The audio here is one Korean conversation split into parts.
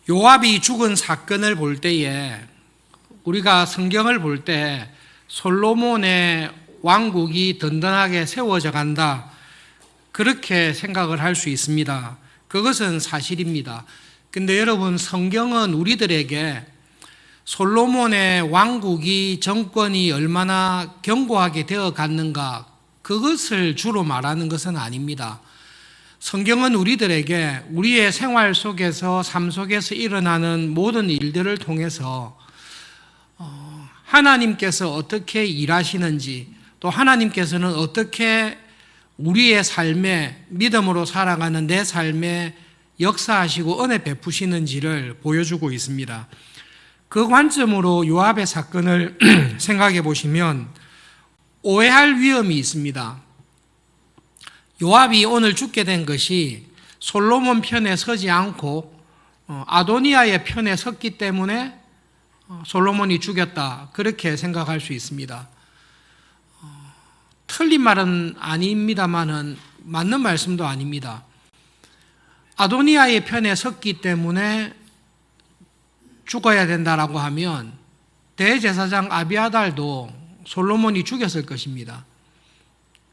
요압이 죽은 사건을 볼 때에 우리가 성경을 볼 때 솔로몬의 왕국이 든든하게 세워져 간다, 그렇게 생각을 할 수 있습니다. 그것은 사실입니다. 근데 여러분, 성경은 우리들에게 솔로몬의 왕국이, 정권이 얼마나 견고하게 되어 갔는가, 그것을 주로 말하는 것은 아닙니다. 성경은 우리들에게 우리의 생활 속에서, 삶 속에서 일어나는 모든 일들을 통해서 하나님께서 어떻게 일하시는지, 또 하나님께서는 어떻게 우리의 삶에, 믿음으로 살아가는 내 삶에 역사하시고 은혜 베푸시는지를 보여주고 있습니다. 그 관점으로 요압의 사건을 생각해 보시면 오해할 위험이 있습니다. 요압이 오늘 죽게 된 것이 솔로몬 편에 서지 않고 아도니아의 편에 섰기 때문에 솔로몬이 죽였다, 그렇게 생각할 수 있습니다. 틀린 말은 아닙니다만은 맞는 말씀도 아닙니다. 아도니아의 편에 섰기 때문에 죽어야 된다라고 하면 대제사장 아비아달도 솔로몬이 죽였을 것입니다.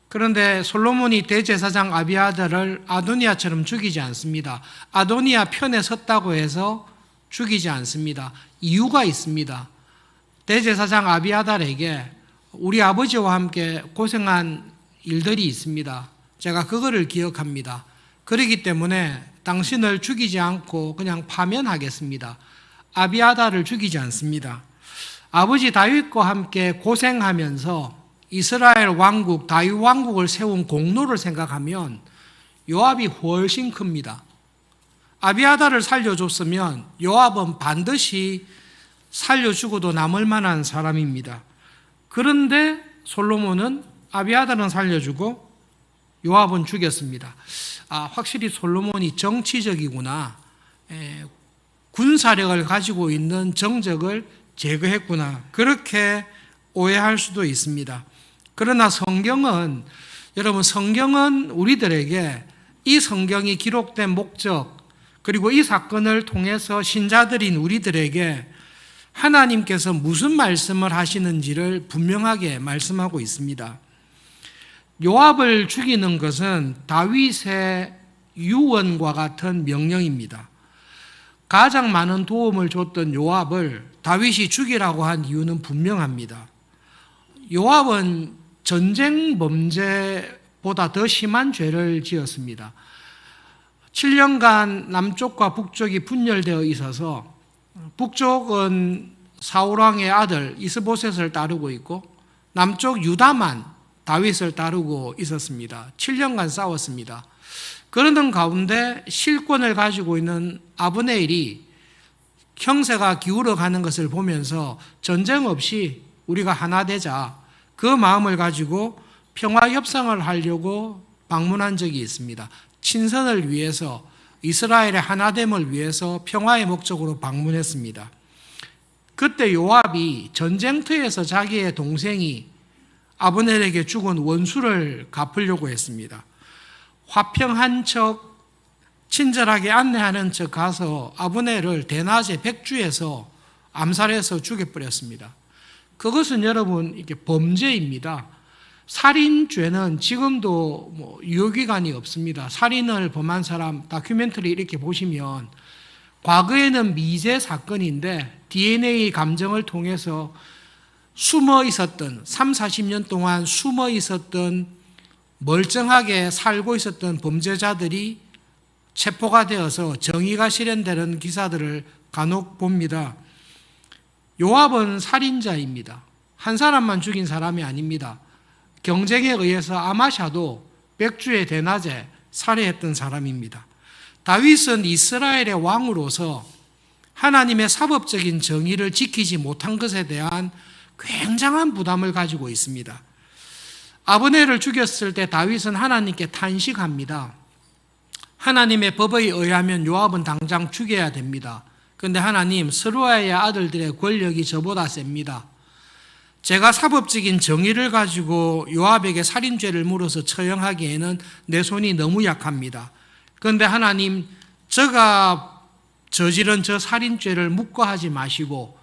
그런데 솔로몬이 대제사장 아비아달을 아도니아처럼 죽이지 않습니다. 아도니아 편에 섰다고 해서 죽이지 않습니다. 이유가 있습니다. 대제사장 아비아달에게 우리 아버지와 함께 고생한 일들이 있습니다. 제가 그거를 기억합니다. 그렇기 때문에 당신을 죽이지 않고 그냥 파면하겠습니다. 아비아달을 죽이지 않습니다. 아버지 다윗과 함께 고생하면서 이스라엘 왕국, 다윗 왕국을 세운 공로를 생각하면 요압이 훨씬 큽니다. 아비아달을 살려줬으면 요압은 반드시 살려주고도 남을 만한 사람입니다. 그런데 솔로몬은 아비아달은 살려주고 요압은 죽였습니다. 확실히 솔로몬이 정치적이구나, 군사력을 가지고 있는 정적을 제거했구나, 그렇게 오해할 수도 있습니다. 그러나 성경은, 여러분, 성경은 우리들에게 이 성경이 기록된 목적, 그리고 이 사건을 통해서 신자들인 우리들에게 하나님께서 무슨 말씀을 하시는지를 분명하게 말씀하고 있습니다. 요압을 죽이는 것은 다윗의 유언과 같은 명령입니다. 가장 많은 도움을 줬던 요압을 다윗이 죽이라고 한 이유는 분명합니다. 요압은 전쟁 범죄보다 더 심한 죄를 지었습니다. 7년간 남쪽과 북쪽이 분열되어 있어서 북쪽은 사울왕의 아들 이스보셋을 따르고 있고 남쪽 유다만 다윗을 따르고 있었습니다. 7년간 싸웠습니다. 그러던 가운데 실권을 가지고 있는 아브네일이 형세가 기울어가는 것을 보면서 전쟁 없이 우리가 하나 되자, 그 마음을 가지고 평화 협상을 하려고 방문한 적이 있습니다. 친선을 위해서, 이스라엘의 하나됨을 위해서 평화의 목적으로 방문했습니다. 그때 요압이 전쟁터에서 자기의 동생이 아브넬에게 죽은 원수를 갚으려고 했습니다. 화평한 척, 친절하게 안내하는 척 가서 아브넬을 대낮에 백주에서 암살해서 죽여버렸습니다. 그것은 여러분, 이게 범죄입니다. 살인죄는 지금도 유효기간이 없습니다. 살인을 범한 사람 다큐멘터리 이렇게 보시면 과거에는 미제 사건인데 DNA 감정을 통해서 숨어 있었던, 30-40년 동안 숨어 있었던, 멀쩡하게 살고 있었던 범죄자들이 체포가 되어서 정의가 실현되는 기사들을 간혹 봅니다. 요압은 살인자입니다. 한 사람만 죽인 사람이 아닙니다. 경쟁에 의해서 아마샤도 백주의 대낮에 살해했던 사람입니다. 다윗은 이스라엘의 왕으로서 하나님의 사법적인 정의를 지키지 못한 것에 대한 굉장한 부담을 가지고 있습니다. 아브넬을 죽였을 때 다윗은 하나님께 탄식합니다. 하나님의 법에 의하면 요압은 당장 죽여야 됩니다. 그런데 하나님, 스루야의 아들들의 권력이 저보다 셉니다. 제가 사법적인 정의를 가지고 요압에게 살인죄를 물어서 처형하기에는 내 손이 너무 약합니다. 그런데 하나님, 저가 저지른 저 살인죄를 묵과하지 마시고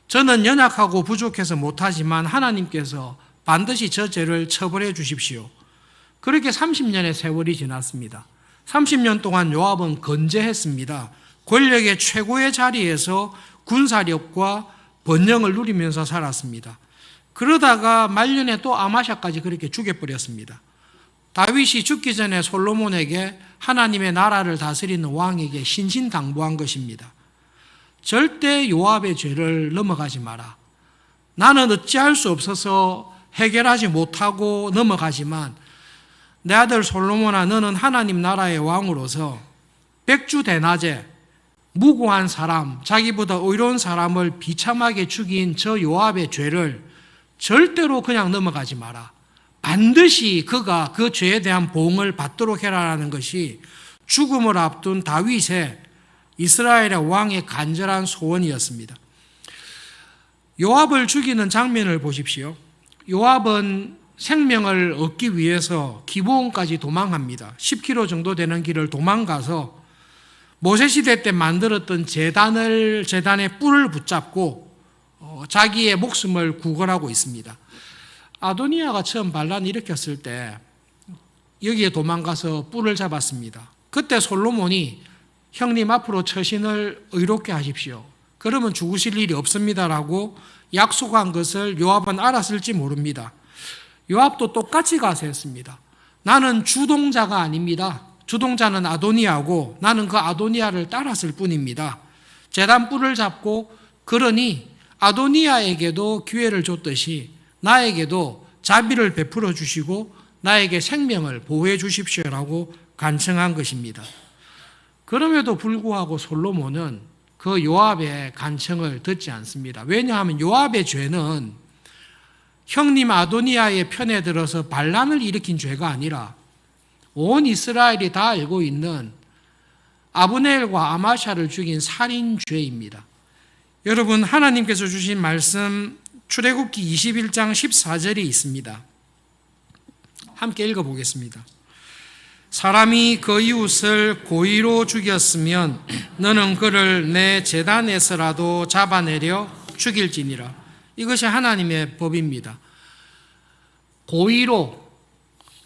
저는 연약하고 부족해서 못하지만 하나님께서 반드시 저 죄를 처벌해 주십시오. 그렇게 30년의 세월이 지났습니다. 30년 동안 요압은 건재했습니다. 권력의 최고의 자리에서 군사력과 번영을 누리면서 살았습니다. 그러다가 말년에 또 아마샤까지 그렇게 죽여버렸습니다. 다윗이 죽기 전에 솔로몬에게 하나님의 나라를 다스리는 왕에게 신신당부한 것입니다. 절대 요압의 죄를 넘어가지 마라. 나는 어찌할 수 없어서 해결하지 못하고 넘어가지만 내 아들 솔로몬아, 너는 하나님 나라의 왕으로서 백주대낮에 무고한 사람, 자기보다 의로운 사람을 비참하게 죽인 저 요압의 죄를 절대로 그냥 넘어가지 마라. 반드시 그가 그 죄에 대한 보응을 받도록 해라라는 것이 죽음을 앞둔 다윗의 이스라엘의 왕의 간절한 소원이었습니다. 요압을 죽이는 장면을 보십시오. 요압은 생명을 얻기 위해서 기브온까지 도망합니다. 10km 정도 되는 길을 도망가서 모세시대 때 만들었던 제단의 뿔을 붙잡고 자기의 목숨을 구걸하고 있습니다. 아도니아가 처음 반란을 일으켰을 때 여기에 도망가서 뿔을 잡았습니다. 그때 솔로몬이 형님 앞으로 처신을 의롭게 하십시오. 그러면 죽으실 일이 없습니다라고 약속한 것을 요압은 알았을지 모릅니다. 요압도 똑같이 가서 했습니다. 나는 주동자가 아닙니다. 주동자는 아도니아고 나는 그 아도니아를 따랐을 뿐입니다. 제단 뿔을 잡고 그러니 아도니아에게도 기회를 줬듯이 나에게도 자비를 베풀어 주시고 나에게 생명을 보호해 주십시오라고 간청한 것입니다. 그럼에도 불구하고 솔로몬은 그 요압의 간청을 듣지 않습니다. 왜냐하면 요압의 죄는 형님 아도니아의 편에 들어서 반란을 일으킨 죄가 아니라 온 이스라엘이 다 알고 있는 아브넬과 아마샤를 죽인 살인죄입니다. 여러분, 하나님께서 주신 말씀 출애굽기 21장 14절이 있습니다. 함께 읽어보겠습니다. 사람이 그 이웃을 고의로 죽였으면 너는 그를 내 제단에서라도 잡아내려 죽일지니라. 이것이 하나님의 법입니다. 고의로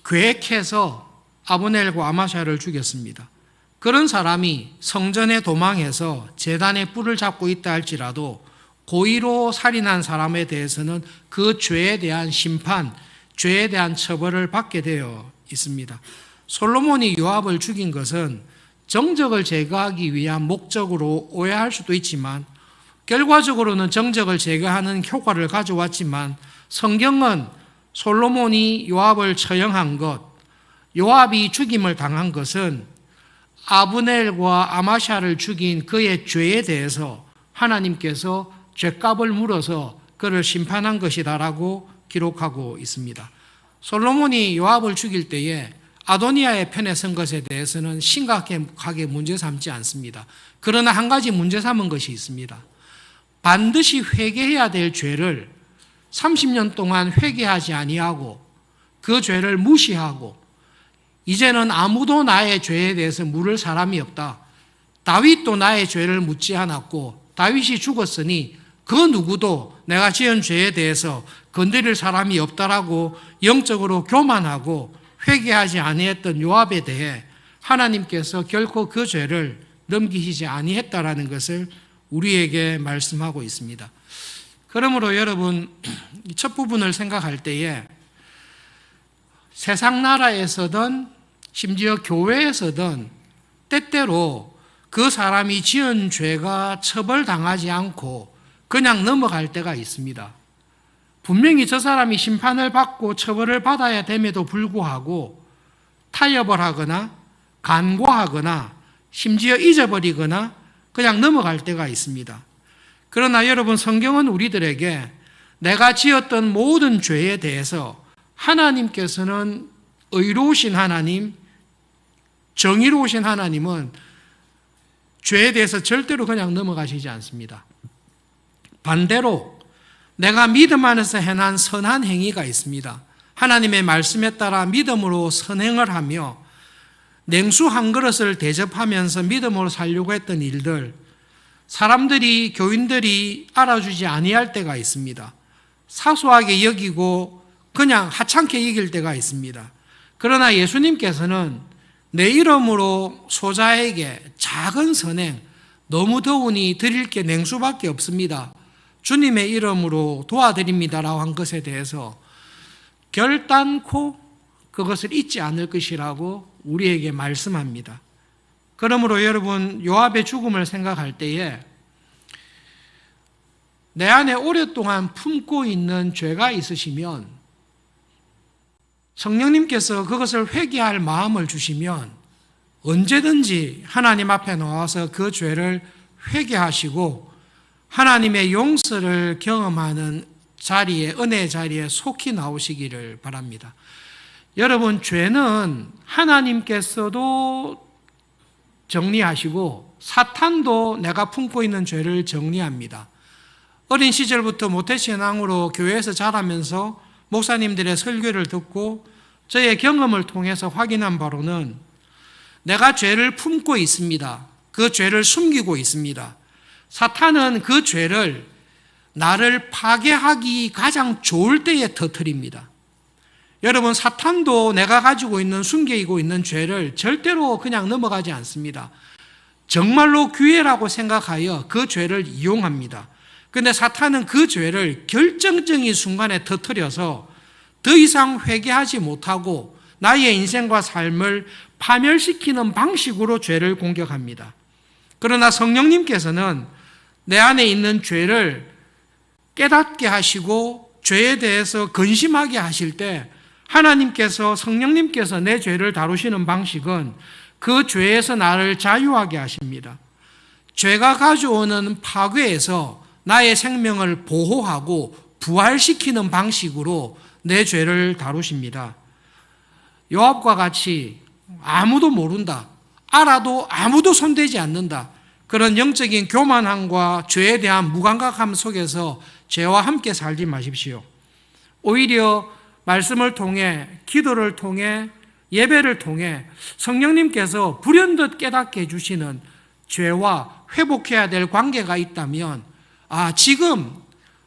계획해서 아브넬과 아마샤를 죽였습니다. 그런 사람이 성전에 도망해서 제단에 뿔을 잡고 있다 할지라도 고의로 살인한 사람에 대해서는 그 죄에 대한 심판, 죄에 대한 처벌을 받게 되어 있습니다. 솔로몬이 요압을 죽인 것은 정적을 제거하기 위한 목적으로 오해할 수도 있지만 결과적으로는 정적을 제거하는 효과를 가져왔지만 성경은 솔로몬이 요압을 처형한 것, 요압이 죽임을 당한 것은 아브넬과 아마샤를 죽인 그의 죄에 대해서 하나님께서 죄값을 물어서 그를 심판한 것이다라고 기록하고 있습니다. 솔로몬이 요압을 죽일 때에 아도니아의 편에 선 것에 대해서는 심각하게 문제 삼지 않습니다. 그러나 한 가지 문제 삼은 것이 있습니다. 반드시 회개해야 될 죄를 30년 동안 회개하지 아니하고 그 죄를 무시하고 이제는 아무도 나의 죄에 대해서 물을 사람이 없다. 다윗도 나의 죄를 묻지 않았고 다윗이 죽었으니 그 누구도 내가 지은 죄에 대해서 건드릴 사람이 없다라고 영적으로 교만하고 회개하지 아니했던 요압에 대해 하나님께서 결코 그 죄를 넘기시지 아니했다라는 것을 우리에게 말씀하고 있습니다. 그러므로 여러분, 첫 부분을 생각할 때에 세상 나라에서든 심지어 교회에서든 때때로 그 사람이 지은 죄가 처벌당하지 않고 그냥 넘어갈 때가 있습니다. 분명히 저 사람이 심판을 받고 처벌을 받아야 됨에도 불구하고 타협을 하거나 간과하거나 심지어 잊어버리거나 그냥 넘어갈 때가 있습니다. 그러나 여러분, 성경은 우리들에게 내가 지었던 모든 죄에 대해서 하나님께서는 의로우신 하나님, 정의로우신 하나님은 죄에 대해서 절대로 그냥 넘어가시지 않습니다. 반대로 내가 믿음 안에서 행한 선한 행위가 있습니다. 하나님의 말씀에 따라 믿음으로 선행을 하며 냉수 한 그릇을 대접하면서 믿음으로 살려고 했던 일들, 사람들이, 교인들이 알아주지 아니할 때가 있습니다. 사소하게 여기고 그냥 하찮게 여길 때가 있습니다. 그러나 예수님께서는 내 이름으로 소자에게 작은 선행, 너무 더우니 드릴 게 냉수밖에 없습니다, 주님의 이름으로 도와드립니다라고 한 것에 대해서 결단코 그것을 잊지 않을 것이라고 우리에게 말씀합니다. 그러므로 여러분, 요압의 죽음을 생각할 때에 내 안에 오랫동안 품고 있는 죄가 있으시면, 성령님께서 그것을 회개할 마음을 주시면 언제든지 하나님 앞에 나와서 그 죄를 회개하시고 하나님의 용서를 경험하는 자리에, 은혜의 자리에 속히 나오시기를 바랍니다. 여러분, 죄는 하나님께서도 정리하시고 사탄도 내가 품고 있는 죄를 정리합니다. 어린 시절부터 모태신앙으로 교회에서 자라면서 목사님들의 설교를 듣고 저의 경험을 통해서 확인한 바로는 내가 죄를 품고 있습니다. 그 죄를 숨기고 있습니다. 사탄은 그 죄를 나를 파괴하기 가장 좋을 때에 터뜨립니다. 여러분, 사탄도 내가 가지고 있는, 숨기고 있는 죄를 절대로 그냥 넘어가지 않습니다. 정말로 기회라고 생각하여 그 죄를 이용합니다. 그런데 사탄은 그 죄를 결정적인 순간에 터뜨려서 더 이상 회개하지 못하고 나의 인생과 삶을 파멸시키는 방식으로 죄를 공격합니다. 그러나 성령님께서는 내 안에 있는 죄를 깨닫게 하시고 죄에 대해서 근심하게 하실 때 하나님께서, 성령님께서 내 죄를 다루시는 방식은 그 죄에서 나를 자유하게 하십니다. 죄가 가져오는 파괴에서 나의 생명을 보호하고 부활시키는 방식으로 내 죄를 다루십니다. 요압과 같이 아무도 모른다, 알아도 아무도 손대지 않는다, 그런 영적인 교만함과 죄에 대한 무감각함 속에서 죄와 함께 살지 마십시오. 오히려 말씀을 통해, 기도를 통해, 예배를 통해 성령님께서 불현듯 깨닫게 해주시는 죄와 회복해야 될 관계가 있다면, 지금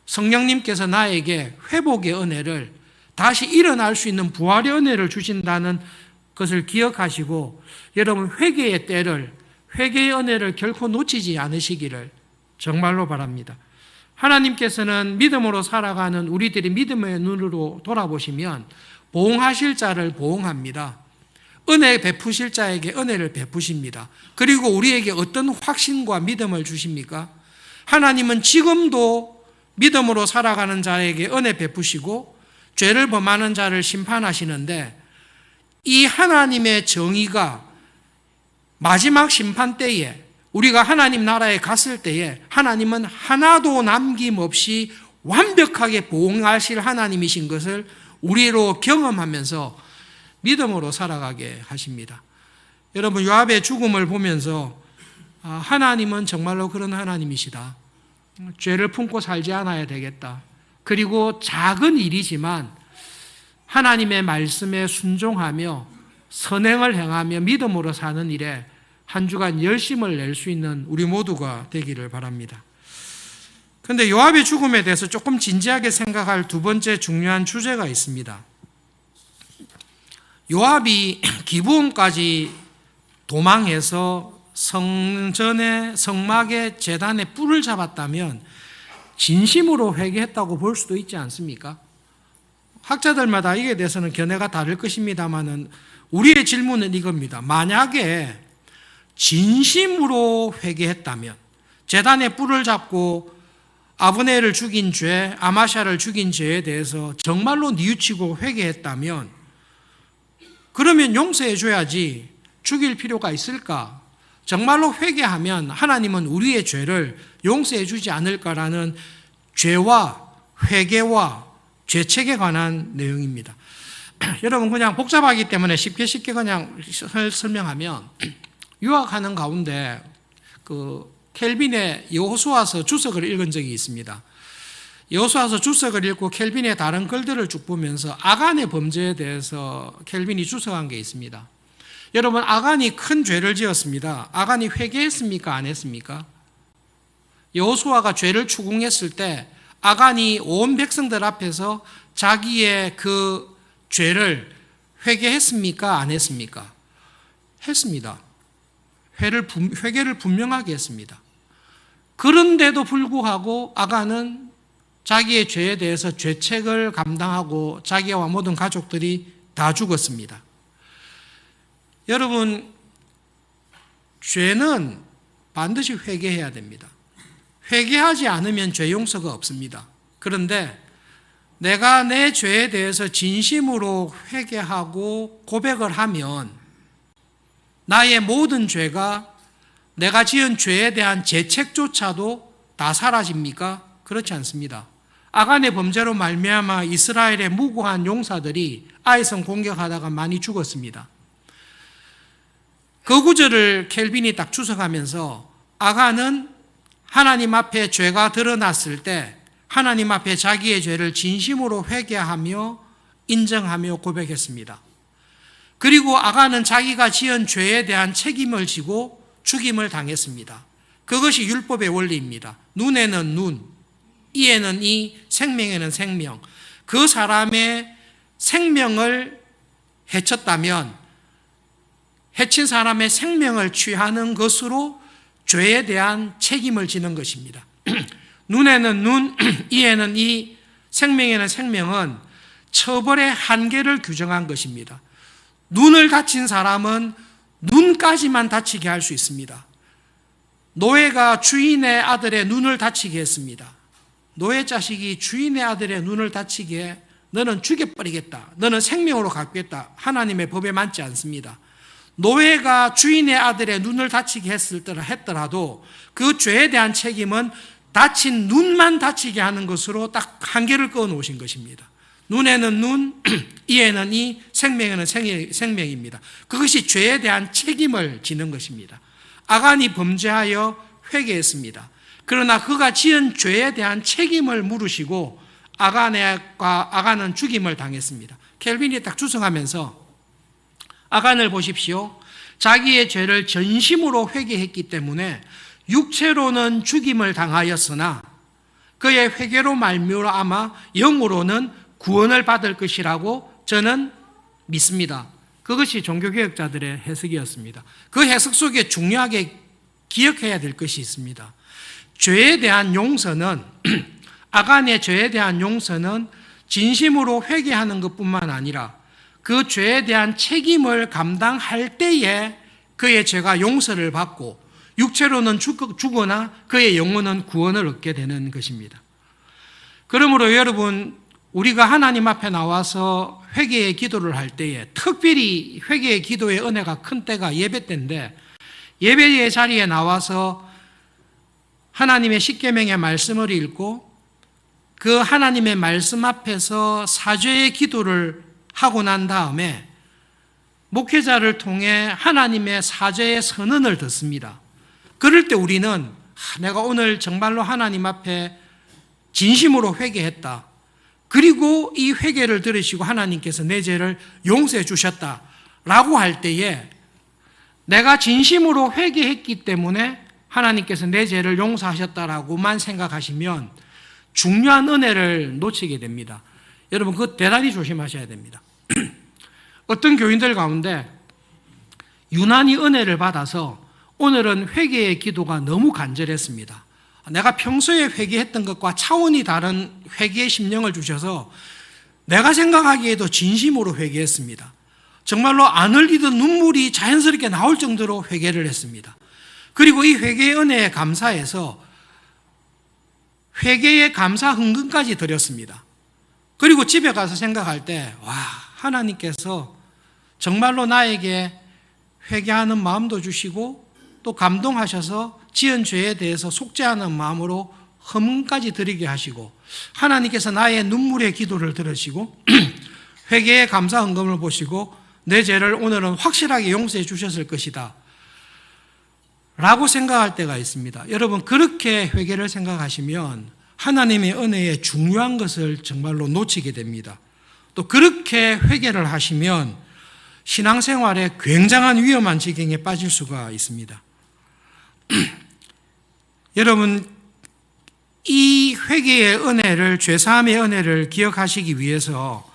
성령님께서 나에게 회복의 은혜를, 다시 일어날 수 있는 부활의 은혜를 주신다는 것을 기억하시고 여러분, 회개의 때를, 회개의 은혜를 결코 놓치지 않으시기를 정말로 바랍니다. 하나님께서는 믿음으로 살아가는 우리들이 믿음의 눈으로 돌아보시면 보응하실 자를 보응합니다. 은혜 베푸실 자에게 은혜를 베푸십니다. 그리고 우리에게 어떤 확신과 믿음을 주십니까? 하나님은 지금도 믿음으로 살아가는 자에게 은혜 베푸시고 죄를 범하는 자를 심판하시는데, 이 하나님의 정의가 마지막 심판 때에, 우리가 하나님 나라에 갔을 때에 하나님은 하나도 남김없이 완벽하게 보응하실 하나님이신 것을 우리로 경험하면서 믿음으로 살아가게 하십니다. 여러분, 요압의 죽음을 보면서 하나님은 정말로 그런 하나님이시다, 죄를 품고 살지 않아야 되겠다, 그리고 작은 일이지만 하나님의 말씀에 순종하며 선행을 행하며 믿음으로 사는 일에 한 주간 열심을 낼 수 있는 우리 모두가 되기를 바랍니다. 그런데 요압의 죽음에 대해서 조금 진지하게 생각할 두 번째 중요한 주제가 있습니다. 요압이 기브온까지 도망해서 성전의 성막의 제단에 뿔을 잡았다면 진심으로 회개했다고 볼 수도 있지 않습니까? 학자들마다 이에 대해서는 견해가 다를 것입니다만은 우리의 질문은 이겁니다. 만약에 진심으로 회개했다면, 제단에 뿔을 잡고 아브넬을 죽인 죄, 아마샤를 죽인 죄에 대해서 정말로 뉘우치고 회개했다면, 그러면 용서해 줘야지 죽일 필요가 있을까? 정말로 회개하면 하나님은 우리의 죄를 용서해 주지 않을까라는 죄와 회개와 죄책에 관한 내용입니다. 여러분, 그냥 복잡하기 때문에 쉽게 그냥 설명하면, 유학하는 가운데 켈빈의 여호수아서 주석을 읽은 적이 있습니다. 여호수아서 주석을 읽고 켈빈의 다른 글들을 쭉 보면서 아간의 범죄에 대해서 켈빈이 주석한 게 있습니다. 여러분, 아간이 큰 죄를 지었습니다. 아간이 회개했습니까? 안 했습니까? 여호수아가 죄를 추궁했을 때 아간이 온 백성들 앞에서 자기의 그 죄를 회개했습니까? 안 했습니까? 했습니다. 회개를 분명하게 했습니다. 그런데도 불구하고 아간은 자기의 죄에 대해서 죄책을 감당하고 자기와 모든 가족들이 다 죽었습니다. 여러분, 죄는 반드시 회개해야 됩니다. 회개하지 않으면 죄 용서가 없습니다. 그런데 내가 내 죄에 대해서 진심으로 회개하고 고백을 하면 나의 모든 죄가 내가 지은 죄에 대한 죄책조차도 다 사라집니까? 그렇지 않습니다. 아간의 범죄로 말미암아 이스라엘의 무고한 용사들이 아이성 공격하다가 많이 죽었습니다. 그 구절을 켈빈이 딱 주석하면서 아간은 하나님 앞에 죄가 드러났을 때 하나님 앞에 자기의 죄를 진심으로 회개하며 인정하며 고백했습니다. 그리고 아간은 자기가 지은 죄에 대한 책임을 지고 죽임을 당했습니다. 그것이 율법의 원리입니다. 눈에는 눈, 이에는 이, 생명에는 생명. 그 사람의 생명을 해쳤다면 해친 사람의 생명을 취하는 것으로 죄에 대한 책임을 지는 것입니다. 눈에는 눈, 이에는 이, 생명에는 생명은 처벌의 한계를 규정한 것입니다. 눈을 다친 사람은 눈까지만 다치게 할 수 있습니다. 노예가 주인의 아들의 눈을 다치게 했습니다. 노예 자식이 주인의 아들의 눈을 다치게 너는 죽여버리겠다. 너는 생명으로 갚겠다. 하나님의 법에 맞지 않습니다. 노예가 주인의 아들의 눈을 다치게 했더라도 그 죄에 대한 책임은 다친 눈만 다치게 하는 것으로 딱 한계를 그어 놓으신 것입니다. 눈에는 눈, 이에는 이, 생명에는 생명입니다. 그것이 죄에 대한 책임을 지는 것입니다. 아간이 범죄하여 회개했습니다. 그러나 그가 지은 죄에 대한 책임을 물으시고 아간은 죽임을 당했습니다. 켈빈이 딱 주석하면서 아간을 보십시오. 자기의 죄를 전심으로 회개했기 때문에 육체로는 죽임을 당하였으나 그의 회개로 말미암아 영으로는 구원을 받을 것이라고 저는 믿습니다. 그것이 종교개혁자들의 해석이었습니다. 그 해석 속에 중요하게 기억해야 될 것이 있습니다. 죄에 대한 용서는 아간의 죄에 대한 용서는 진심으로 회개하는 것뿐만 아니라 그 죄에 대한 책임을 감당할 때에 그의 죄가 용서를 받고 육체로는 죽거나 그의 영혼은 구원을 얻게 되는 것입니다. 그러므로 여러분, 우리가 하나님 앞에 나와서 회개의 기도를 할 때에 특별히 회개의 기도의 은혜가 큰 때가 예배 때인데 예배의 자리에 나와서 하나님의 십계명의 말씀을 읽고 그 하나님의 말씀 앞에서 사죄의 기도를 하고 난 다음에 목회자를 통해 하나님의 사죄의 선언을 듣습니다. 그럴 때 우리는 내가 오늘 정말로 하나님 앞에 진심으로 회개했다. 그리고 이 회개를 들으시고 하나님께서 내 죄를 용서해 주셨다라고 할 때에 내가 진심으로 회개했기 때문에 하나님께서 내 죄를 용서하셨다라고만 생각하시면 중요한 은혜를 놓치게 됩니다. 여러분, 그거 대단히 조심하셔야 됩니다. 어떤 교인들 가운데 유난히 은혜를 받아서 오늘은 회개의 기도가 너무 간절했습니다. 내가 평소에 회개했던 것과 차원이 다른 회개의 심령을 주셔서 내가 생각하기에도 진심으로 회개했습니다. 정말로 안 흘리던 눈물이 자연스럽게 나올 정도로 회개를 했습니다. 그리고 이 회개의 은혜에 감사해서 회개의 감사 헌금까지 드렸습니다. 그리고 집에 가서 생각할 때, 와, 하나님께서 정말로 나에게 회개하는 마음도 주시고 또 감동하셔서 지은 죄에 대해서 속죄하는 마음으로 헌금까지 드리게 하시고 하나님께서 나의 눈물의 기도를 들으시고 회개의 감사 헌금을 보시고 내 죄를 오늘은 확실하게 용서해 주셨을 것이다 라고 생각할 때가 있습니다. 여러분, 그렇게 회개를 생각하시면 하나님의 은혜의 중요한 것을 정말로 놓치게 됩니다. 또 그렇게 회개를 하시면 신앙생활에 굉장한 위험한 지경에 빠질 수가 있습니다. 여러분, 이 회개의 은혜를, 죄사함의 은혜를 기억하시기 위해서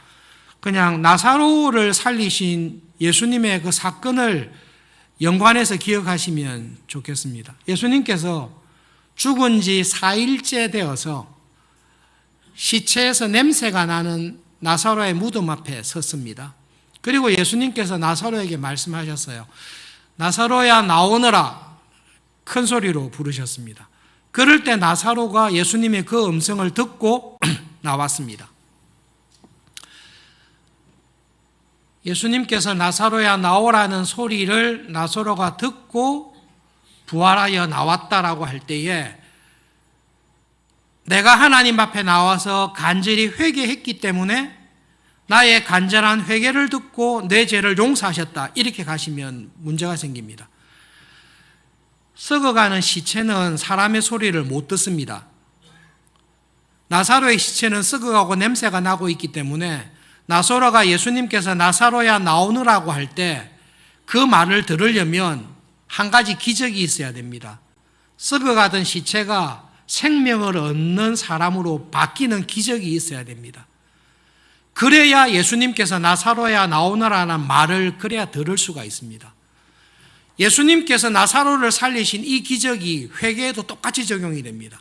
그냥 나사로를 살리신 예수님의 그 사건을 연관해서 기억하시면 좋겠습니다. 예수님께서 죽은 지 4일째 되어서 시체에서 냄새가 나는 나사로의 무덤 앞에 섰습니다. 그리고 예수님께서 나사로에게 말씀하셨어요. 나사로야 나오너라, 큰 소리로 부르셨습니다. 그럴 때 나사로가 예수님의 그 음성을 듣고 나왔습니다. 예수님께서 나사로야 나오라는 소리를 나사로가 듣고 부활하여 나왔다라고 할 때에 내가 하나님 앞에 나와서 간절히 회개했기 때문에 나의 간절한 회개를 듣고 내 죄를 용서하셨다, 이렇게 가시면 문제가 생깁니다. 썩어가는 시체는 사람의 소리를 못 듣습니다. 나사로의 시체는 썩어가고 냄새가 나고 있기 때문에 나사로가 예수님께서 나사로야 나오느라고 할 때 그 말을 들으려면 한 가지 기적이 있어야 됩니다. 썩어가던 시체가 생명을 얻는 사람으로 바뀌는 기적이 있어야 됩니다. 그래야 예수님께서 나사로야 나오너라는 말을 그래야 들을 수가 있습니다. 예수님께서 나사로를 살리신 이 기적이 회개에도 똑같이 적용이 됩니다.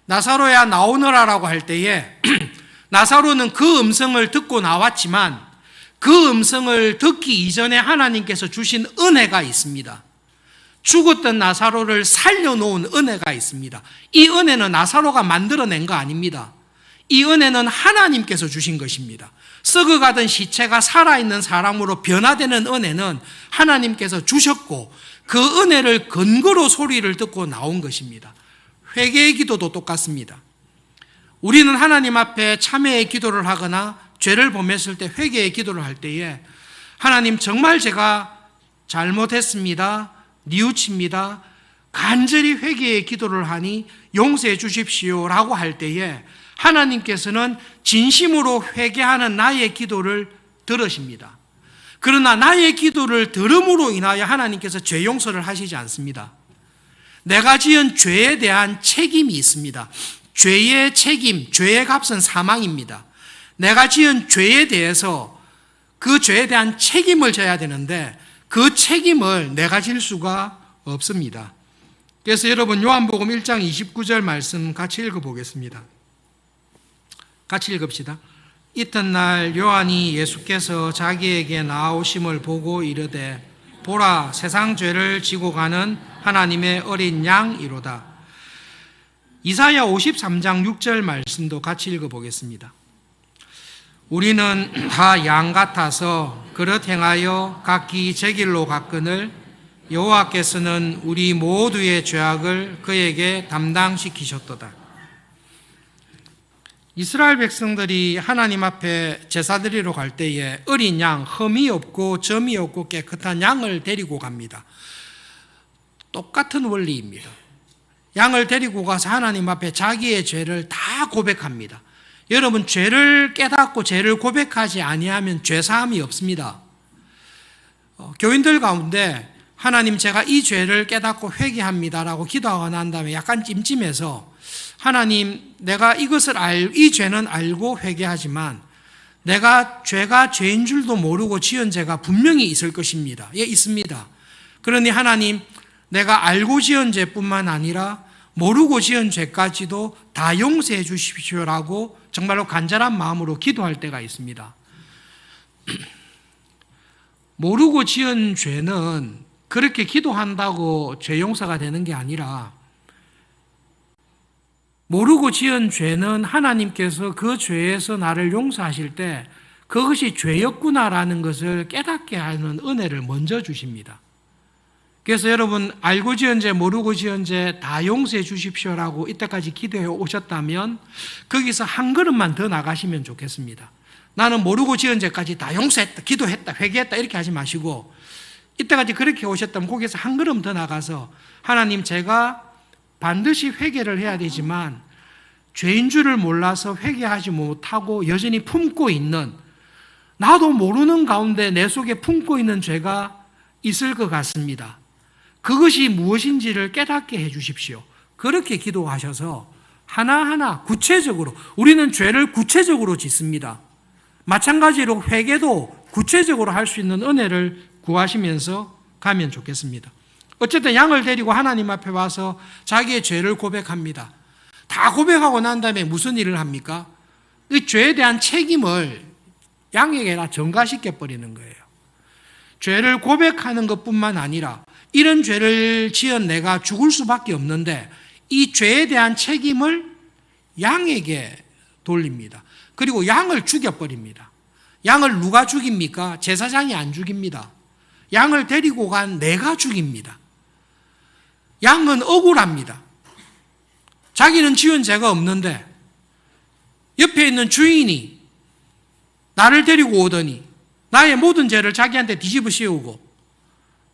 나사로야 나오너라라고 할 때에 나사로는 그 음성을 듣고 나왔지만 그 음성을 듣기 이전에 하나님께서 주신 은혜가 있습니다. 죽었던 나사로를 살려놓은 은혜가 있습니다. 이 은혜는 나사로가 만들어낸 거 아닙니다. 이 은혜는 하나님께서 주신 것입니다. 썩어가던 시체가 살아있는 사람으로 변화되는 은혜는 하나님께서 주셨고 그 은혜를 근거로 소리를 듣고 나온 것입니다. 회개의 기도도 똑같습니다. 우리는 하나님 앞에 참회의 기도를 하거나 죄를 범했을 때 회개의 기도를 할 때에 하나님, 정말 제가 잘못했습니다, 뉘우칩니다, 간절히 회개의 기도를 하니 용서해 주십시오라고 할 때에 하나님께서는 진심으로 회개하는 나의 기도를 들으십니다. 그러나 나의 기도를 들음으로 인하여 하나님께서 죄 용서를 하시지 않습니다. 내가 지은 죄에 대한 책임이 있습니다. 죄의 책임, 죄의 값은 사망입니다. 내가 지은 죄에 대해서 그 죄에 대한 책임을 져야 되는데 그 책임을 내가 질 수가 없습니다. 그래서 여러분, 요한복음 1장 29절 말씀 같이 읽어보겠습니다. 같이 읽읍시다. 이튿날 요한이 예수께서 자기에게 나오심을 보고 이르되 보라, 세상 죄를 지고 가는 하나님의 어린 양이로다. 이사야 53장 6절 말씀도 같이 읽어보겠습니다. 우리는 다 양 같아서 그릇 행하여 각기 제 길로 갔거늘 여호와께서는 우리 모두의 죄악을 그에게 담당시키셨도다. 이스라엘 백성들이 하나님 앞에 제사 드리러 갈 때에 어린 양, 흠이 없고 점이 없고 깨끗한 양을 데리고 갑니다. 똑같은 원리입니다. 양을 데리고 가서 하나님 앞에 자기의 죄를 다 고백합니다. 여러분, 죄를 깨닫고 죄를 고백하지 아니하면 죄사함이 없습니다. 교인들 가운데 하나님, 제가 이 죄를 깨닫고 회개합니다라고 기도하고 난 다음에 약간 찜찜해서 하나님, 내가 이 죄는 알고 회개하지만 내가 죄가 죄인 줄도 모르고 지은 죄가 분명히 있을 것입니다. 예, 있습니다. 그러니 하나님, 내가 알고 지은 죄뿐만 아니라 모르고 지은 죄까지도 다 용서해 주십시오라고 정말로 간절한 마음으로 기도할 때가 있습니다. 모르고 지은 죄는 그렇게 기도한다고 죄 용서가 되는 게 아니라 모르고 지은 죄는 하나님께서 그 죄에서 나를 용서하실 때 그것이 죄였구나라는 것을 깨닫게 하는 은혜를 먼저 주십니다. 그래서 여러분, 알고 지은 죄, 모르고 지은 죄 다 용서해 주십시오라고 이때까지 기도해 오셨다면 거기서 한 걸음만 더 나가시면 좋겠습니다. 나는 모르고 지은 죄까지 다 용서했다, 기도했다, 회개했다 이렇게 하지 마시고 이때까지 그렇게 오셨다면 거기서 한 걸음 더 나가서 하나님, 제가 반드시 회개를 해야 되지만 죄인 줄을 몰라서 회개하지 못하고 여전히 품고 있는 나도 모르는 가운데 내 속에 품고 있는 죄가 있을 것 같습니다. 그것이 무엇인지를 깨닫게 해 주십시오. 그렇게 기도하셔서 하나하나 구체적으로, 우리는 죄를 구체적으로 짓습니다. 마찬가지로 회개도 구체적으로 할 수 있는 은혜를 구하시면서 가면 좋겠습니다. 어쨌든 양을 데리고 하나님 앞에 와서 자기의 죄를 고백합니다. 다 고백하고 난 다음에 무슨 일을 합니까? 이 죄에 대한 책임을 양에게 다 전가시켜 버리는 거예요. 죄를 고백하는 것뿐만 아니라 이런 죄를 지은 내가 죽을 수밖에 없는데 이 죄에 대한 책임을 양에게 돌립니다. 그리고 양을 죽여버립니다. 양을 누가 죽입니까? 제사장이 안 죽입니다. 양을 데리고 간 내가 죽입니다. 양은 억울합니다. 자기는 지은 죄가 없는데 옆에 있는 주인이 나를 데리고 오더니 나의 모든 죄를 자기한테 뒤집어 씌우고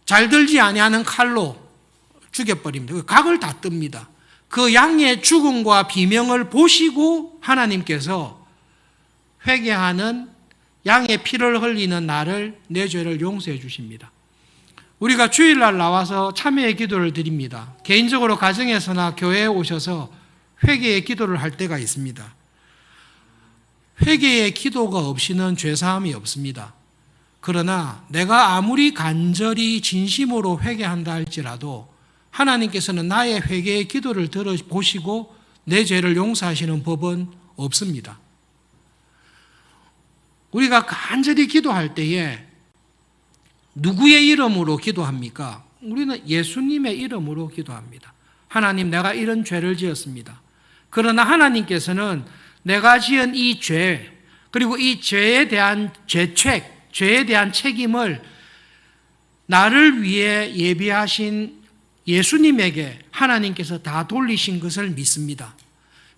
잘 들지 아니하는 칼로 죽여버립니다. 각을 다 뜹니다. 그 양의 죽음과 비명을 보시고 하나님께서 회개하는 양의 피를 흘리는 나를, 내 죄를 용서해 주십니다. 우리가 주일날 나와서 참회의 기도를 드립니다. 개인적으로 가정에서나 교회에 오셔서 회개의 기도를 할 때가 있습니다. 회개의 기도가 없이는 죄사함이 없습니다. 그러나 내가 아무리 간절히 진심으로 회개한다 할지라도 하나님께서는 나의 회개의 기도를 들어보시고 내 죄를 용서하시는 법은 없습니다. 우리가 간절히 기도할 때에 누구의 이름으로 기도합니까? 우리는 예수님의 이름으로 기도합니다. 하나님, 내가 이런 죄를 지었습니다. 그러나 하나님께서는 내가 지은 이 죄, 그리고 이 죄에 대한 죄책, 죄에 대한 책임을 나를 위해 예비하신 예수님에게 하나님께서 다 돌리신 것을 믿습니다.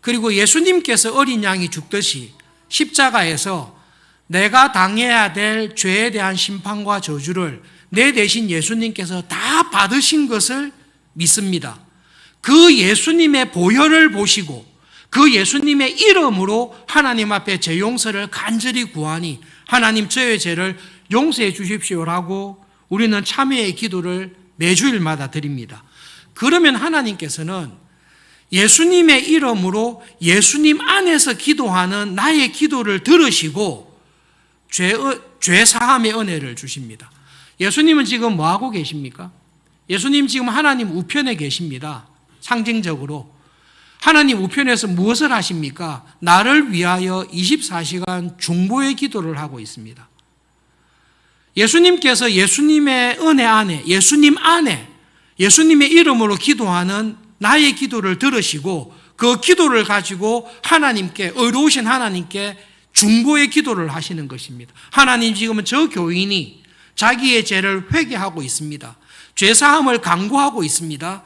그리고 예수님께서 어린 양이 죽듯이 십자가에서 내가 당해야 될 죄에 대한 심판과 저주를 내 대신 예수님께서 다 받으신 것을 믿습니다. 그 예수님의 보혈을 보시고 그 예수님의 이름으로 하나님 앞에 죄 용서를 간절히 구하니 하나님, 저의 죄를 용서해 주십시오라고 우리는 참회의 기도를 매주일마다 드립니다. 그러면 하나님께서는 예수님의 이름으로 예수님 안에서 기도하는 나의 기도를 들으시고 죄 사함의 은혜를 주십니다. 예수님은 지금 뭐 하고 계십니까? 예수님 지금 하나님 우편에 계십니다. 상징적으로. 하나님 우편에서 무엇을 하십니까? 나를 위하여 24시간 중보의 기도를 하고 있습니다. 예수님께서 예수님의 은혜 안에, 예수님 안에, 예수님의 이름으로 기도하는 나의 기도를 들으시고 그 기도를 가지고 하나님께, 의로우신 하나님께 중보의 기도를 하시는 것입니다. 하나님, 지금은 저 교인이 자기의 죄를 회개하고 있습니다. 죄사함을 강구하고 있습니다.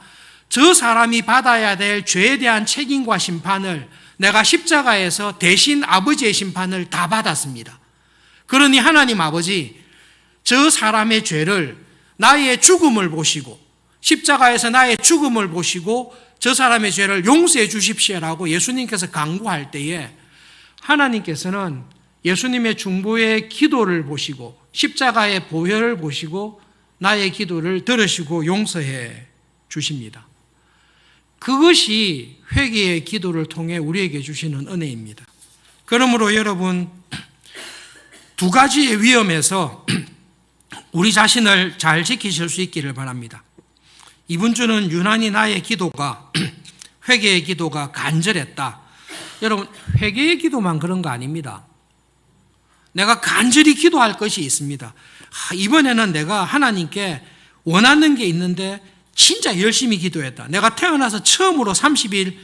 저 사람이 받아야 될 죄에 대한 책임과 심판을 내가 십자가에서 대신 아버지의 심판을 다 받았습니다. 그러니 하나님 아버지, 저 사람의 죄를, 나의 죽음을 보시고 십자가에서 나의 죽음을 보시고 저 사람의 죄를 용서해 주십시오라고 예수님께서 강구할 때에 하나님께서는 예수님의 중보의 기도를 보시고 십자가의 보혈을 보시고 나의 기도를 들으시고 용서해 주십니다. 그것이 회개의 기도를 통해 우리에게 주시는 은혜입니다. 그러므로 여러분, 두 가지의 위험에서 우리 자신을 잘 지키실 수 있기를 바랍니다. 이번 주는 유난히 나의 기도가, 회개의 기도가 간절했다. 여러분, 회개의 기도만 그런 거 아닙니다. 내가 간절히 기도할 것이 있습니다. 이번에는 내가 하나님께 원하는 게 있는데 진짜 열심히 기도했다. 내가 태어나서 처음으로 30일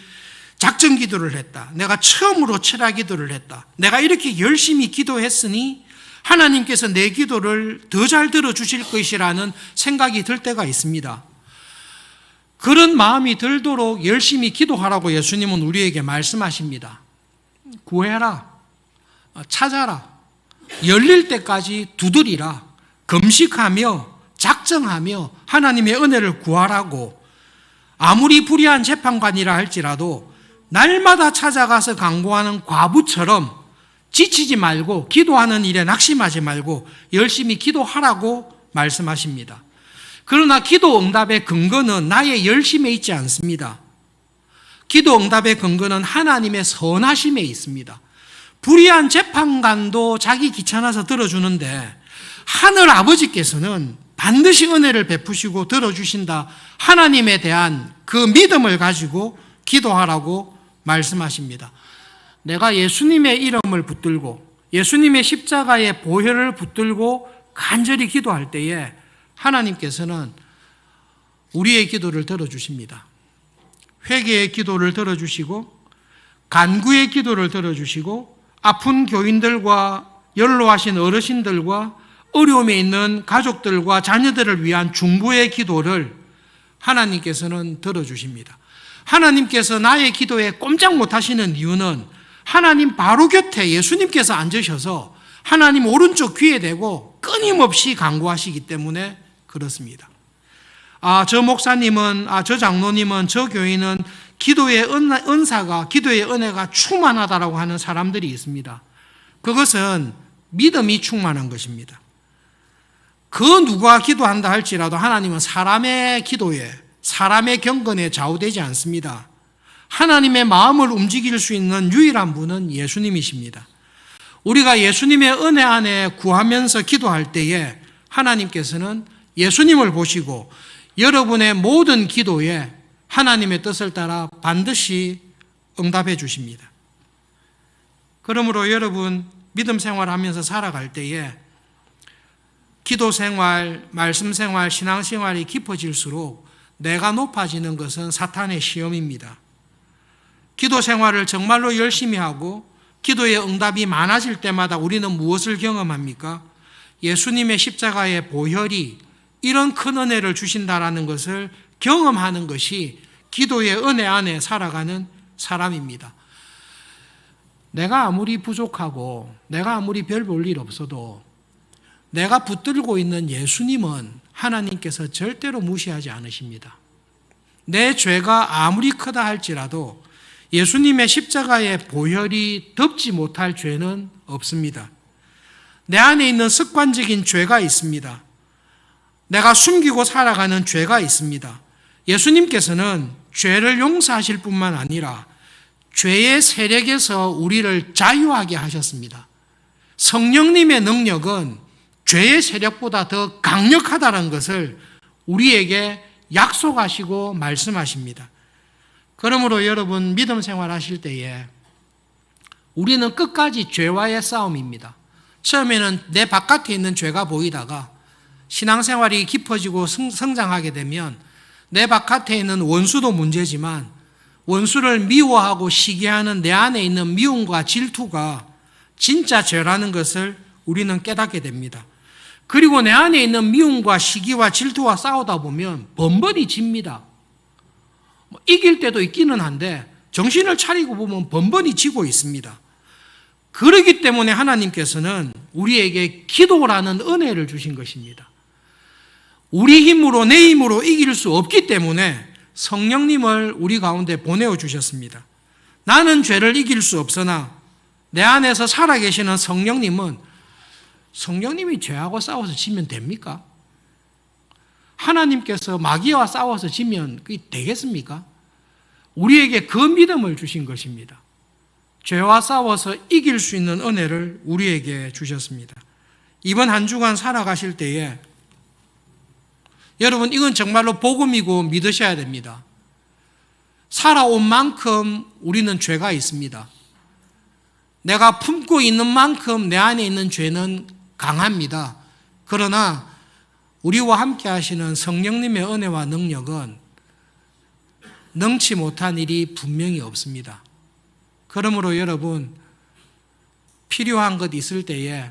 작정 기도를 했다. 내가 처음으로 철야 기도를 했다. 내가 이렇게 열심히 기도했으니 하나님께서 내 기도를 더 잘 들어주실 것이라는 생각이 들 때가 있습니다. 그런 마음이 들도록 열심히 기도하라고 예수님은 우리에게 말씀하십니다. 구해라, 찾아라, 열릴 때까지 두드리라, 금식하며 작정하며 하나님의 은혜를 구하라고, 아무리 불의한 재판관이라 할지라도 날마다 찾아가서 강구하는 과부처럼 지치지 말고 기도하는 일에 낙심하지 말고 열심히 기도하라고 말씀하십니다. 그러나 기도 응답의 근거는 나의 열심에 있지 않습니다. 기도 응답의 근거는 하나님의 선하심에 있습니다. 불의한 재판관도 자기 귀찮아서 들어주는데 하늘 아버지께서는 반드시 은혜를 베푸시고 들어주신다. 하나님에 대한 그 믿음을 가지고 기도하라고 말씀하십니다. 내가 예수님의 이름을 붙들고 예수님의 십자가의 보혈을 붙들고 간절히 기도할 때에 하나님께서는 우리의 기도를 들어주십니다. 회개의 기도를 들어주시고 간구의 기도를 들어주시고 아픈 교인들과 연로하신 어르신들과 어려움에 있는 가족들과 자녀들을 위한 중보의 기도를 하나님께서는 들어주십니다. 하나님께서 나의 기도에 꼼짝 못하시는 이유는 하나님 바로 곁에 예수님께서 앉으셔서 하나님 오른쪽 귀에 대고 끊임없이 간구하시기 때문에 그렇습니다. 저 목사님은, 저 장로님은, 저 교인은 기도의 은사가, 기도의 은혜가 충만하다라고 하는 사람들이 있습니다. 그것은 믿음이 충만한 것입니다. 그 누가 기도한다 할지라도 하나님은 사람의 기도에, 사람의 경건에 좌우되지 않습니다. 하나님의 마음을 움직일 수 있는 유일한 분은 예수님이십니다. 우리가 예수님의 은혜 안에 구하면서 기도할 때에 하나님께서는 예수님을 보시고 여러분의 모든 기도에 하나님의 뜻을 따라 반드시 응답해 주십니다. 그러므로 여러분 믿음 생활하면서 살아갈 때에 기도 생활, 말씀 생활, 신앙 생활이 깊어질수록 내가 높아지는 것은 사탄의 시험입니다. 기도 생활을 정말로 열심히 하고 기도의 응답이 많아질 때마다 우리는 무엇을 경험합니까? 예수님의 십자가의 보혈이 이런 큰 은혜를 주신다라는 것을 경험하는 것이 기도의 은혜 안에 살아가는 사람입니다. 내가 아무리 부족하고 내가 아무리 별 볼 일 없어도 내가 붙들고 있는 예수님은 하나님께서 절대로 무시하지 않으십니다. 내 죄가 아무리 크다 할지라도 예수님의 십자가의 보혈이 덮지 못할 죄는 없습니다. 내 안에 있는 습관적인 죄가 있습니다. 내가 숨기고 살아가는 죄가 있습니다. 예수님께서는 죄를 용서하실 뿐만 아니라 죄의 세력에서 우리를 자유하게 하셨습니다. 성령님의 능력은 죄의 세력보다 더 강력하다는 것을 우리에게 약속하시고 말씀하십니다. 그러므로 여러분 믿음 생활하실 때에 우리는 끝까지 죄와의 싸움입니다. 처음에는 내 바깥에 있는 죄가 보이다가 신앙생활이 깊어지고 성장하게 되면 내 바깥에 있는 원수도 문제지만 원수를 미워하고 시기하는 내 안에 있는 미움과 질투가 진짜 죄라는 것을 우리는 깨닫게 됩니다. 그리고 내 안에 있는 미움과 시기와 질투와 싸우다 보면 번번이 집니다. 이길 때도 있기는 한데 정신을 차리고 보면 번번이 지고 있습니다. 그렇기 때문에 하나님께서는 우리에게 기도라는 은혜를 주신 것입니다. 우리 힘으로 내 힘으로 이길 수 없기 때문에 성령님을 우리 가운데 보내어 주셨습니다. 나는 죄를 이길 수 없으나 내 안에서 살아계시는 성령님이 죄하고 싸워서 지면 됩니까? 하나님께서 마귀와 싸워서 지면 그게 되겠습니까? 우리에게 그 믿음을 주신 것입니다. 죄와 싸워서 이길 수 있는 은혜를 우리에게 주셨습니다. 이번 한 주간 살아가실 때에 여러분 이건 정말로 복음이고 믿으셔야 됩니다. 살아온 만큼 우리는 죄가 있습니다. 내가 품고 있는 만큼 내 안에 있는 죄는 강합니다. 그러나 우리와 함께 하시는 성령님의 은혜와 능력은 능치 못한 일이 분명히 없습니다. 그러므로 여러분 필요한 것 있을 때에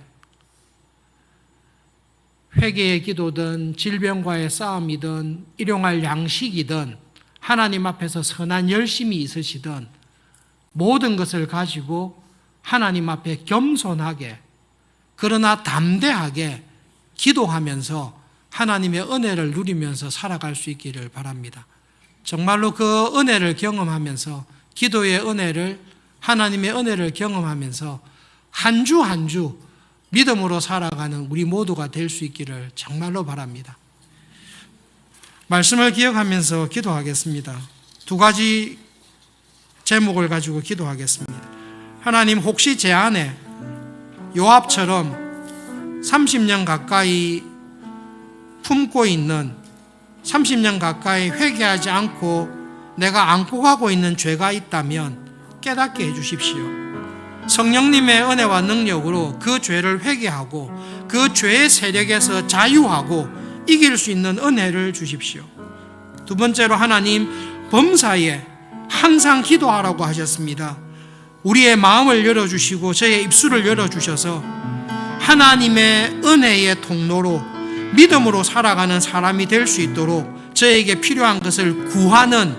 회개의 기도든 질병과의 싸움이든 일용할 양식이든 하나님 앞에서 선한 열심이 있으시든 모든 것을 가지고 하나님 앞에 겸손하게 그러나 담대하게 기도하면서 하나님의 은혜를 누리면서 살아갈 수 있기를 바랍니다. 정말로 그 은혜를 경험하면서 기도의 은혜를 하나님의 은혜를 경험하면서 한 주 한 주 믿음으로 살아가는 우리 모두가 될 수 있기를 정말로 바랍니다. 말씀을 기억하면서 기도하겠습니다. 두 가지 제목을 가지고 기도하겠습니다. 하나님, 혹시 제 안에 요압처럼 30년 가까이 품고 있는, 30년 가까이 회개하지 않고 내가 안고 가고 있는 죄가 있다면 깨닫게 해주십시오. 성령님의 은혜와 능력으로 그 죄를 회개하고 그 죄의 세력에서 자유하고 이길 수 있는 은혜를 주십시오. 두 번째로, 하나님, 범사에 항상 기도하라고 하셨습니다. 우리의 마음을 열어주시고 저의 입술을 열어주셔서 하나님의 은혜의 통로로 믿음으로 살아가는 사람이 될 수 있도록 저에게 필요한 것을 구하는,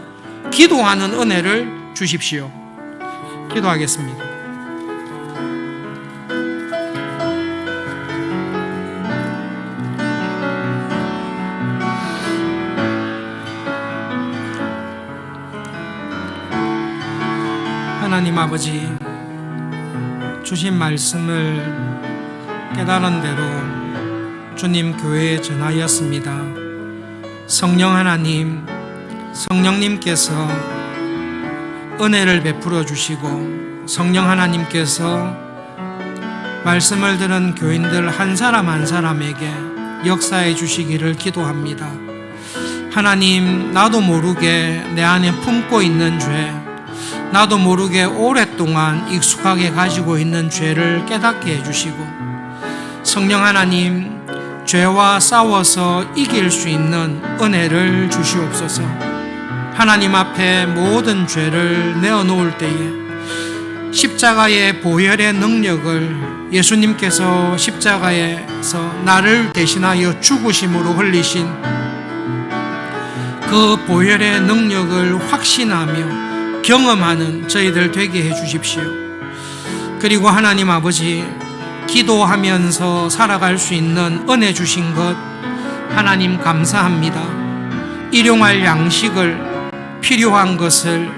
기도하는 은혜를 주십시오. 기도하겠습니다. 하나님 아버지, 주신 말씀을 깨달은 대로 주님 교회에 전하였습니다. 성령 하나님, 성령님께서 은혜를 베풀어 주시고 성령 하나님께서 말씀을 들은 교인들 한 사람 한 사람에게 역사해 주시기를 기도합니다. 하나님, 나도 모르게 내 안에 품고 있는 죄, 나도 모르게 오랫동안 익숙하게 가지고 있는 죄를 깨닫게 해주시고, 성령 하나님, 죄와 싸워서 이길 수 있는 은혜를 주시옵소서. 하나님 앞에 모든 죄를 내어놓을 때에 십자가의 보혈의 능력을, 예수님께서 십자가에서 나를 대신하여 죽으심으로 흘리신 그 보혈의 능력을 확신하며 경험하는 저희들 되게 해 주십시오. 그리고 하나님 아버지, 기도하면서 살아갈 수 있는 은혜 주신 것 하나님 감사합니다. 일용할 양식을, 필요한 것을,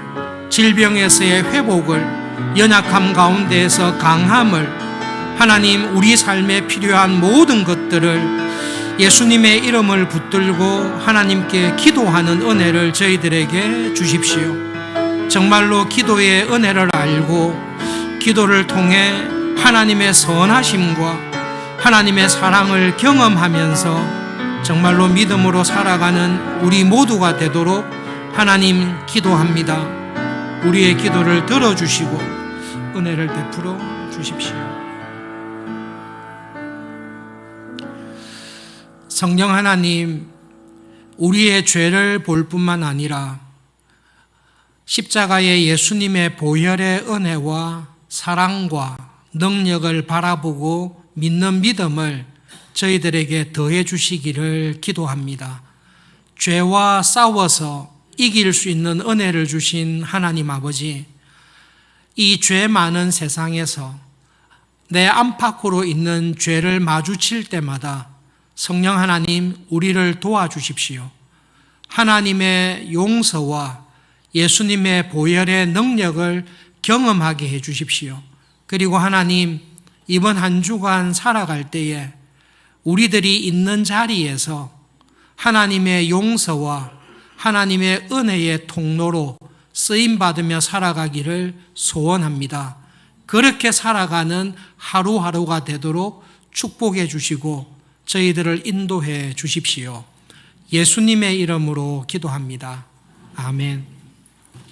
질병에서의 회복을, 연약함 가운데에서 강함을, 하나님, 우리 삶에 필요한 모든 것들을 예수님의 이름을 붙들고 하나님께 기도하는 은혜를 저희들에게 주십시오. 정말로 기도의 은혜를 알고 기도를 통해 하나님의 선하심과 하나님의 사랑을 경험하면서 정말로 믿음으로 살아가는 우리 모두가 되도록 하나님 기도합니다. 우리의 기도를 들어주시고 은혜를 베풀어 주십시오. 성령 하나님, 우리의 죄를 볼 뿐만 아니라 십자가의 예수님의 보혈의 은혜와 사랑과 능력을 바라보고 믿는 믿음을 저희들에게 더해 주시기를 기도합니다. 죄와 싸워서 이길 수 있는 은혜를 주신 하나님 아버지, 이 죄 많은 세상에서 내 안팎으로 있는 죄를 마주칠 때마다 성령 하나님, 우리를 도와주십시오. 하나님의 용서와 예수님의 보혈의 능력을 경험하게 해 주십시오. 그리고 하나님, 이번 한 주간 살아갈 때에 우리들이 있는 자리에서 하나님의 용서와 하나님의 은혜의 통로로 쓰임받으며 살아가기를 소원합니다. 그렇게 살아가는 하루하루가 되도록 축복해 주시고 저희들을 인도해 주십시오. 예수님의 이름으로 기도합니다. 아멘.